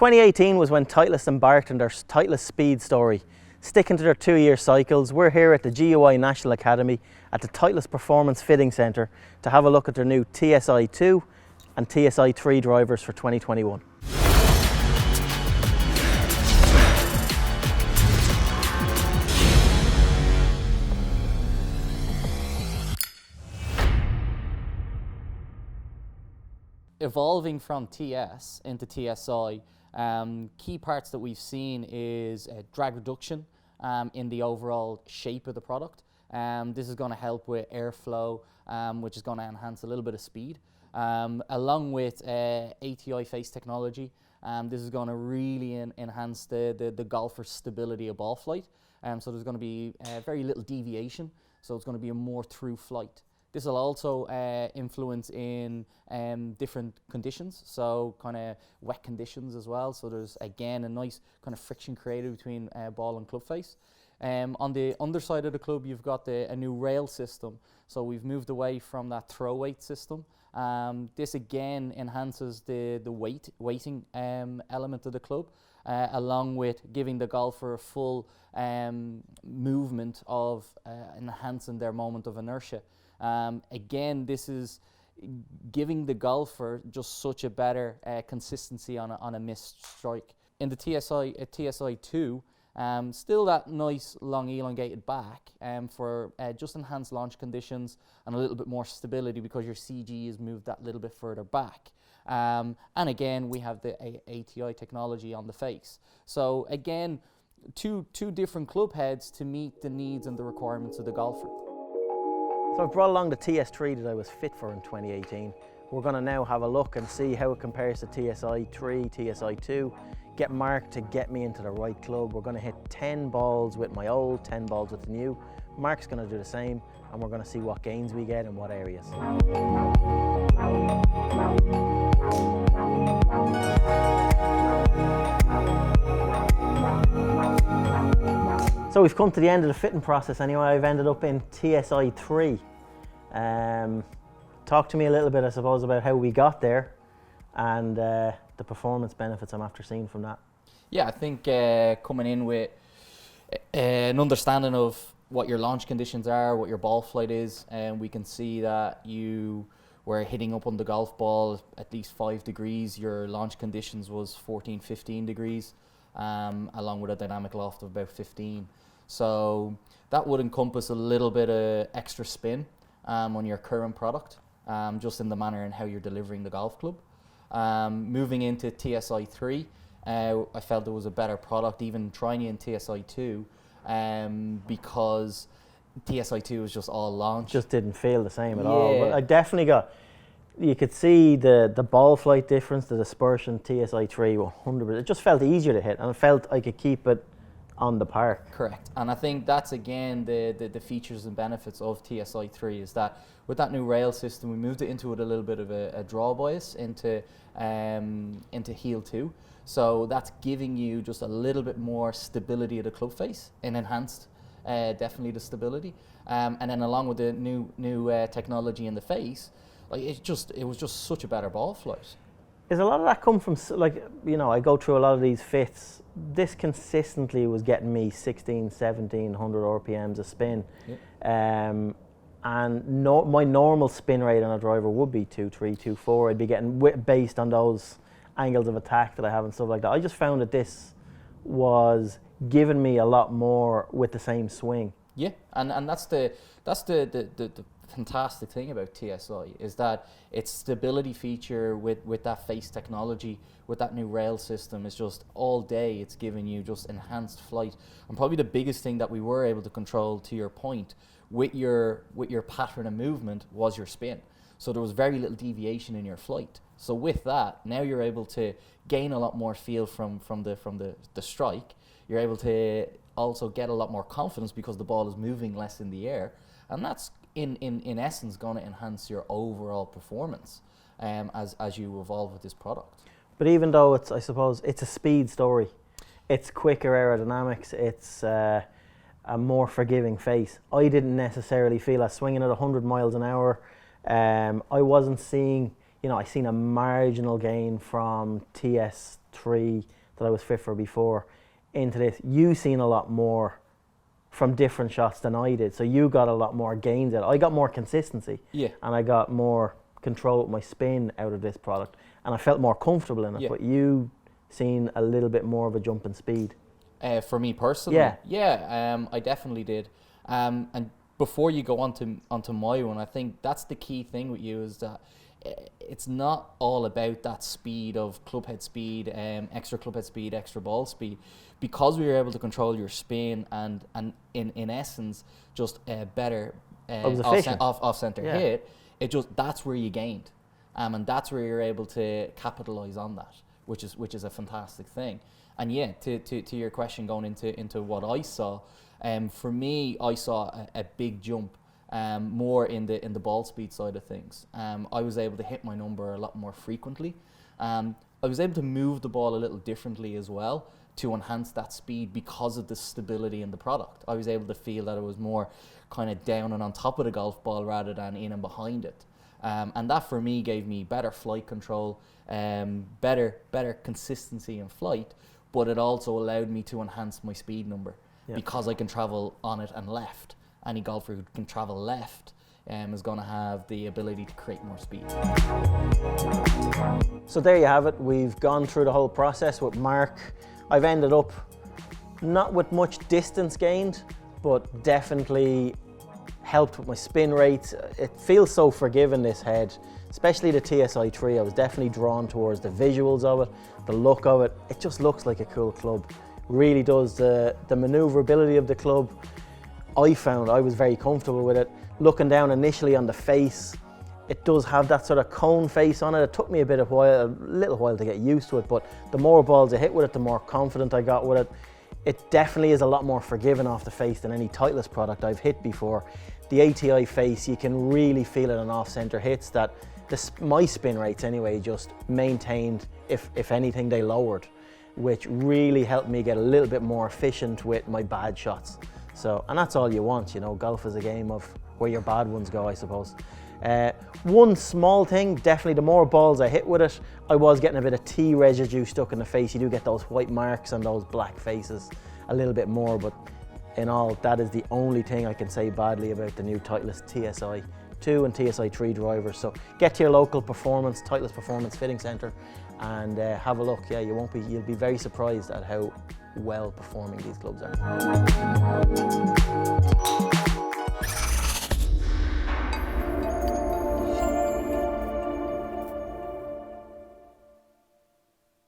2018 was when Titleist embarked on their Titleist Speed story. Sticking to their 2-year cycles, we're here at the GUI National Academy at the Titleist Performance Fitting Centre to have a look at their new TSi2 and TSi3 drivers for 2021. Evolving from TS into TSi, key parts that we've seen is drag reduction in the overall shape of the product. This is going to help with airflow, which is going to enhance a little bit of speed. Along with ATI face technology, this is going to really enhance the golfer's stability of ball flight. So there's going to be very little deviation, so it's going to be a more through flight. This will also influence in different conditions, so kind of wet conditions as well. So there's again a nice kind of friction created between ball and club face. On the underside of the club, you've got a new rail system. So we've moved away from that throw weight system. This again enhances the weighting element of the club, along with giving the golfer a full movement of enhancing their moment of inertia. Again, this is giving the golfer just such a better consistency on a missed strike. In the TSi2, still that nice long elongated back for just enhanced launch conditions and a little bit more stability because your CG is moved that little bit further back. And again, we have the ATI technology on the face. So again, two different club heads to meet the needs and the requirements of the golfer. So I've brought along the TS3 that I was fit for in 2018. We're going to now have a look and see how it compares to TSi3, TSi2, get marked to get me into the right club. We're going to hit 10 balls with my old, 10 balls with the new. Mark's going to do the same, and we're going to see what gains we get in what areas. So we've come to the end of the fitting process anyway. I've ended up in TSi3. Talk to me a little bit, I suppose, about how we got there and the performance benefits I'm after seeing from that. Yeah, I think coming in with an understanding of what your launch conditions are, what your ball flight is, and we can see that you were hitting up on the golf ball at least 5 degrees. Your launch conditions was 14, 15 degrees, along with a dynamic loft of about 15. So that would encompass a little bit of extra spin on your current product, just in the manner and how you're delivering the golf club. Moving into TSi3, I felt it was a better product, even trying it in TSi2, because TSi2 was just all launch. Just didn't feel the same at all. But I definitely got, you could see the ball flight difference, the dispersion. TSi3 100%. It just felt easier to hit, and it felt I could keep it on the park. Correct, and I think that's again the features and benefits of TSi3 is that with that new rail system, we moved it into a little bit of a draw bias into heel 2. So that's giving you just a little bit more stability of the club face and enhanced definitely the stability. And then along with the new technology in the face, like it was just such a better ball flight. Is a lot of that come from, like, you know, I go through a lot of these fits. This consistently was getting me 16, 1700 RPMs of spin. Yep. And my normal spin rate on a driver would be 2.3, 2.4. I'd be getting based on those angles of attack that I have and stuff like that. I just found that this was giving me a lot more with the same swing. Yeah, and that's the fantastic thing about TSi is that its stability feature with that face technology, with that new rail system, is just all day it's giving you just enhanced flight. And probably the biggest thing that we were able to control, to your point, with your pattern of movement was your spin. So there was very little deviation in your flight. So with that, now you're able to gain a lot more feel from the strike. You're able to also get a lot more confidence because the ball is moving less in the air, and that's in essence going to enhance your overall performance as you evolve with this product. But even though I suppose it's a speed story, it's quicker aerodynamics, it's a more forgiving face. I didn't necessarily feel as swinging at 100 miles an hour. I wasn't seeing I seen a marginal gain from TS3 that I was fit for before into this. You seen a lot more from different shots than I did, so you got a lot more gains out. I got more consistency, and I got more control with my spin out of this product, and I felt more comfortable in it. But you seen a little bit more of a jump in speed. For me personally, I definitely did. And before you go onto my one, I think that's the key thing with you, is that it's not all about that speed of clubhead speed, extra clubhead speed, extra ball speed, because we were able to control your spin and in essence just a better off center hit. That's where you gained, and that's where you're able to capitalize on that, which is a fantastic thing. And to your question, going into what I saw, for me, I saw a big jump. More in the ball speed side of things. I was able to hit my number a lot more frequently. I was able to move the ball a little differently as well to enhance that speed because of the stability in the product. I was able to feel that it was more kind of down and on top of the golf ball rather than in and behind it. And that for me gave me better flight control, better consistency in flight, but it also allowed me to enhance my speed number because I can travel on it and left. Any golfer who can travel left is going to have the ability to create more speed. So there you have it. We've gone through the whole process with Mark. I've ended up not with much distance gained, but definitely helped with my spin rates. It feels so forgiving, this head, especially the TSi3. I was definitely drawn towards the visuals of it, the look of it. It just looks like a cool club. Really does. The maneuverability of the club, I found I was very comfortable with it. Looking down initially on the face, it does have that sort of cone face on it. It took me a little while to get used to it, but the more balls I hit with it, the more confident I got with it. It definitely is a lot more forgiving off the face than any Titleist product I've hit before. The ATI face, you can really feel it on off-center hits that my spin rates anyway just maintained, if anything they lowered, which really helped me get a little bit more efficient with my bad shots. So, and that's all you want, golf is a game of where your bad ones go, I suppose. One small thing, definitely the more balls I hit with it, I was getting a bit of tea residue stuck in the face. You do get those white marks and those black faces a little bit more, but in all, that is the only thing I can say badly about the new Titleist TSi2 and TSi3 drivers. So get to your local Titleist Performance Fitting Centre and have a look. You'll be very surprised at how well performing these clubs are.